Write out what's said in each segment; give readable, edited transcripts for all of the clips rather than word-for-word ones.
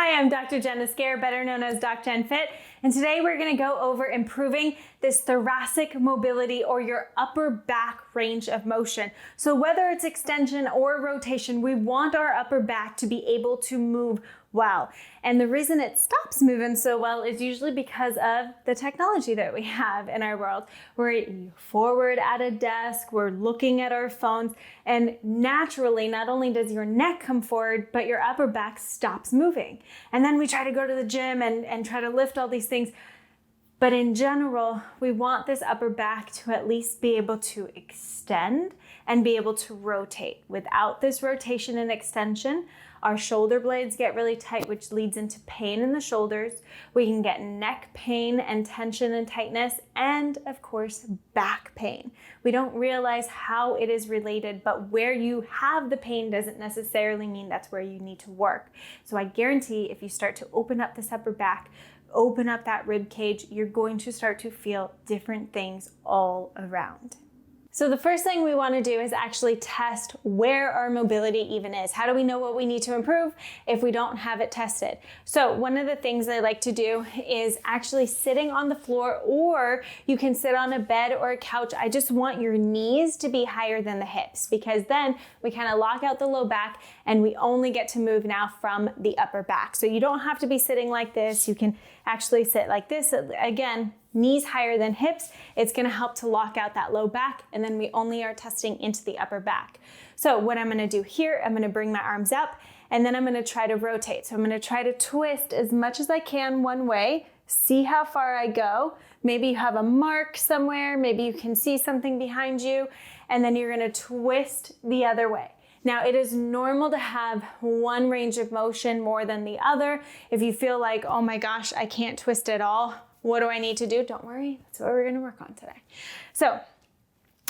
Hi, I'm Dr. Jenna Scare, better known as DocJenFit, and today we're going to go over improving this thoracic mobility or your upper back range of motion. So whether it's extension or rotation, we want our upper back to be able to move well. And the reason it stops moving so well is usually because of the technology that we have in our world. We're forward at a desk, we're looking at our phones, and naturally, not only does your neck come forward, but your upper back stops moving. And then we try to go to the gym and try to lift all these things. But in general, we want this upper back to at least be able to extend and be able to rotate. Without this rotation and extension, our shoulder blades get really tight, which leads into pain in the shoulders. We can get neck pain and tension and tightness, and of course, back pain. We don't realize how it is related, but where you have the pain doesn't necessarily mean that's where you need to work. So I guarantee if you start to open up this upper back, open up that rib cage, you're going to start to feel different things all around. So the first thing we want to do is actually test where our mobility even is. How do we know what we need to improve if we don't have it tested? So one of the things I like to do is actually sitting on the floor, or you can sit on a bed or a couch. I just want your knees to be higher than the hips, because then we kind of lock out the low back and we only get to move now from the upper back. So you don't have to be sitting like this. You can actually sit like this. Again, knees higher than hips. It's going to help to lock out that low back, and then we only are testing into the upper back. So what I'm going to do here, I'm going to bring my arms up, and then I'm going to try to rotate. So I'm going to try to twist as much as I can one way, see how far I go. Maybe you have a mark somewhere, maybe you can see something behind you, and then you're going to twist the other way. Now, it is normal to have one range of motion more than the other. If you feel like, oh my gosh, I can't twist at all, what do I need to do? Don't worry, that's what we're gonna work on today. So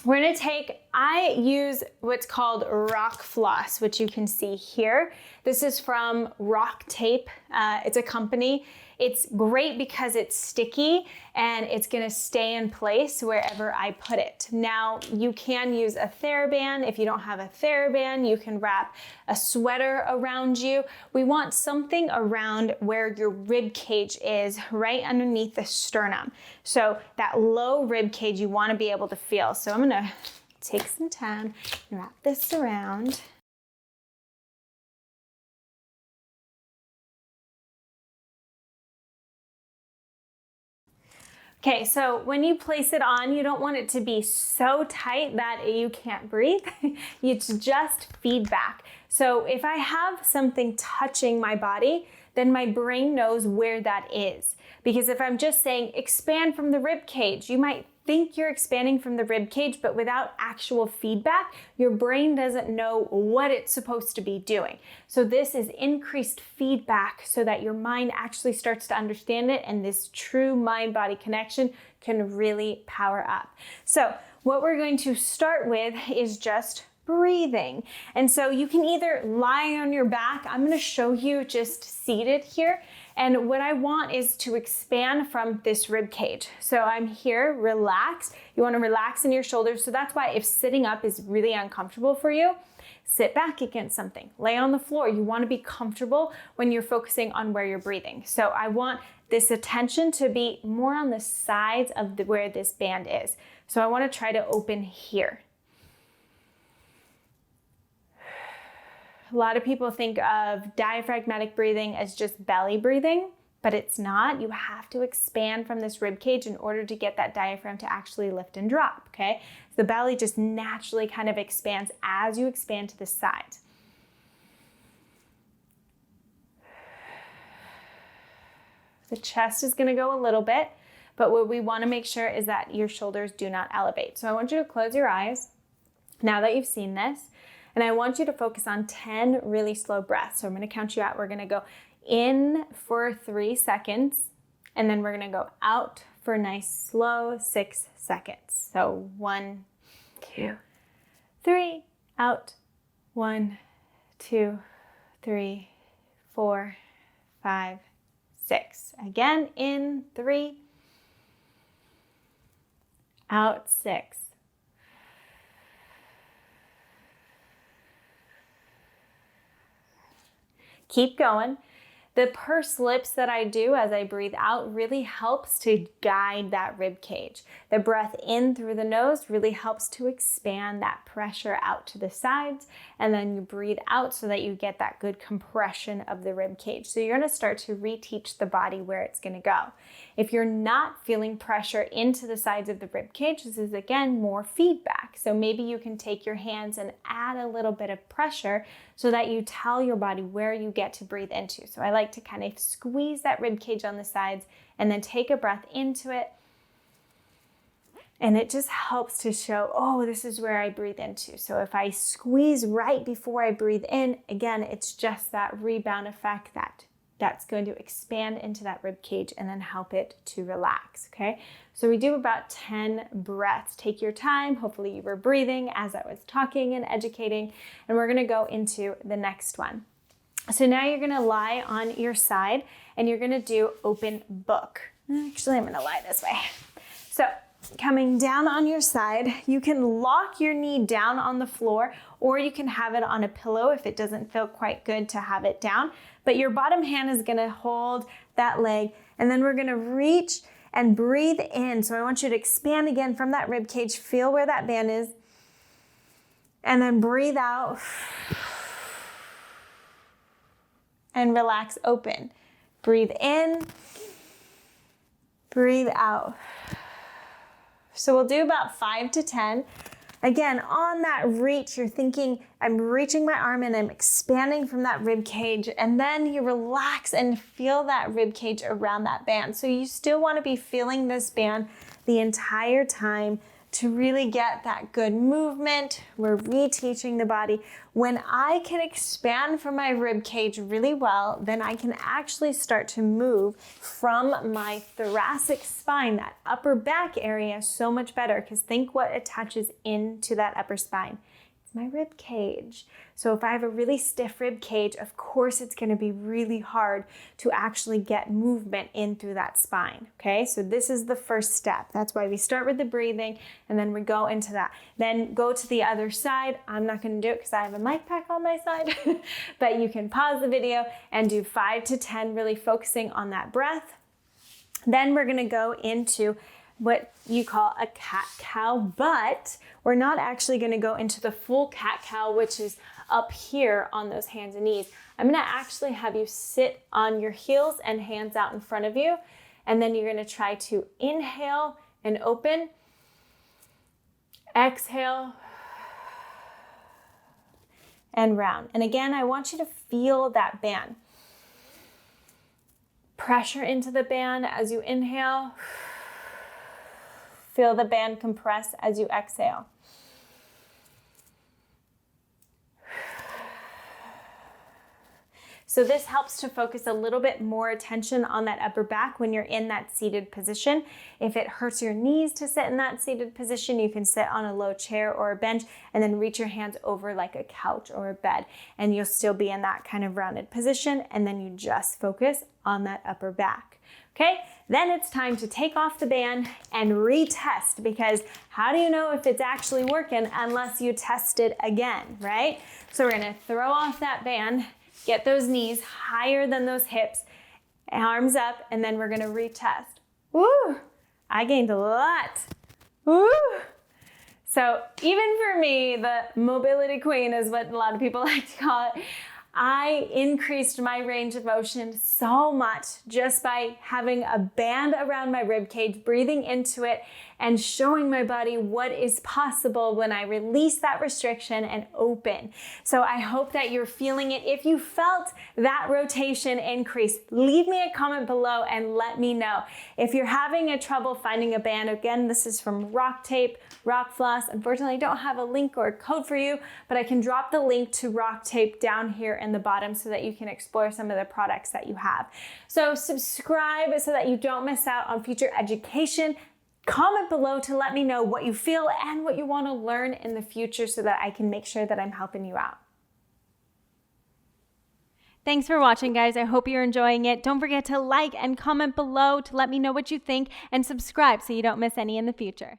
we're gonna I use what's called rock floss, which you can see here. This is from Rock Tape. It's a company. It's great because it's sticky and it's gonna stay in place wherever I put it. Now, you can use a TheraBand. If you don't have a TheraBand, you can wrap a sweater around you. We want something around where your rib cage is, right underneath the sternum. So that low rib cage you wanna be able to feel. So I'm gonna take some time and wrap this around. Okay, so when you place it on, you don't want it to be so tight that you can't breathe. It's just feedback. So if I have something touching my body, then my brain knows where that is. Because if I'm just saying expand from the rib cage, you might think you're expanding from the rib cage, but without actual feedback, your brain doesn't know what it's supposed to be doing. So this is increased feedback so that your mind actually starts to understand it, and this true mind-body connection can really power up. So what we're going to start with is just breathing. And so you can either lie on your back. I'm going to show you just seated here. And what I want is to expand from this rib cage. So I'm here, relax. You want to relax in your shoulders. So that's why if sitting up is really uncomfortable for you, sit back against something, lay on the floor. You want to be comfortable when you're focusing on where you're breathing. So I want this attention to be more on the sides of where this band is. So I want to try to open here. A lot of people think of diaphragmatic breathing as just belly breathing, but it's not. You have to expand from this rib cage in order to get that diaphragm to actually lift and drop, okay? So the belly just naturally kind of expands as you expand to the sides. The chest is gonna go a little bit, but what we wanna make sure is that your shoulders do not elevate. So I want you to close your eyes now that you've seen this. And I want you to focus on 10 really slow breaths. So I'm gonna count you out. We're gonna go in for 3 seconds, and then we're gonna go out for a nice slow 6 seconds. So 1, 2, 3, out. 1, 2, 3, 4, 5, 6. Again, in 3, out 6. Keep going. The pursed lips that I do as I breathe out really helps to guide that rib cage. The breath in through the nose really helps to expand that pressure out to the sides, and then you breathe out so that you get that good compression of the rib cage. So you're going to start to reteach the body where it's going to go. If you're not feeling pressure into the sides of the rib cage, this is again more feedback. So maybe you can take your hands and add a little bit of pressure so that you tell your body where you get to breathe into. So I like to kind of squeeze that rib cage on the sides and then take a breath into it. And it just helps to show, oh, this is where I breathe into. So if I squeeze right before I breathe in, again, it's just that rebound effect that's going to expand into that rib cage and then help it to relax, okay? So we do about 10 breaths. Take your time. Hopefully you were breathing as I was talking and educating. And we're gonna go into the next one. So now you're gonna lie on your side and you're gonna do open book. Actually, I'm gonna lie this way. So coming down on your side, you can lock your knee down on the floor or you can have it on a pillow if it doesn't feel quite good to have it down. But your bottom hand is gonna hold that leg and then we're gonna reach and breathe in. So I want you to expand again from that rib cage, feel where that band is, and then breathe out and relax open. Breathe in, breathe out. So we'll do about 5 to 10. Again, on that reach, you're thinking, I'm reaching my arm and I'm expanding from that rib cage, and then you relax and feel that rib cage around that band. So you still want to be feeling this band the entire time to really get that good movement. We're reteaching the body. When I can expand from my rib cage really well, then I can actually start to move from my thoracic spine, that upper back area, so much better, because think what attaches into that upper spine. It's my rib cage. So if I have a really stiff rib cage, of course it's going to be really hard to actually get movement in through that spine, okay? So this is the first step. That's why we start with the breathing and then we go into that. Then go to the other side. I'm not going to do it because I have a mic pack on my side, but you can pause the video and do 5 to 10, really focusing on that breath. Then we're going to go into what you call a cat-cow, but we're not actually going to go into the full cat-cow, which is up here on those hands and knees. I'm going to actually have you sit on your heels and hands out in front of you, and then you're going to try to inhale and open, exhale, and round. And again, I want you to feel that band. Pressure into the band as you inhale. Feel the band compress as you exhale. So this helps to focus a little bit more attention on that upper back when you're in that seated position. If it hurts your knees to sit in that seated position, you can sit on a low chair or a bench and then reach your hands over like a couch or a bed, and you'll still be in that kind of rounded position, and then you just focus on that upper back. Okay, then it's time to take off the band and retest, because how do you know if it's actually working unless you test it again, right? So we're gonna throw off that band, get those knees higher than those hips, arms up, and then we're gonna retest. Woo, I gained a lot. Woo. So even for me, the mobility queen is what a lot of people like to call it, I increased my range of motion so much just by having a band around my rib cage, breathing into it, and showing my body what is possible when I release that restriction and open. So I hope that you're feeling it. If you felt that rotation increase, leave me a comment below and let me know. If you're having a trouble finding a band, again, this is from Rock Tape, Rock Floss. Unfortunately, I don't have a link or a code for you, but I can drop the link to Rock Tape down here in the bottom so that you can explore some of the products that you have. So subscribe so that you don't miss out on future education. Comment below to let me know what you feel and what you want to learn in the future so that I can make sure that I'm helping you out. Thanks for watching, guys. I hope you're enjoying it. Don't forget to like and comment below to let me know what you think, and subscribe so you don't miss any in the future.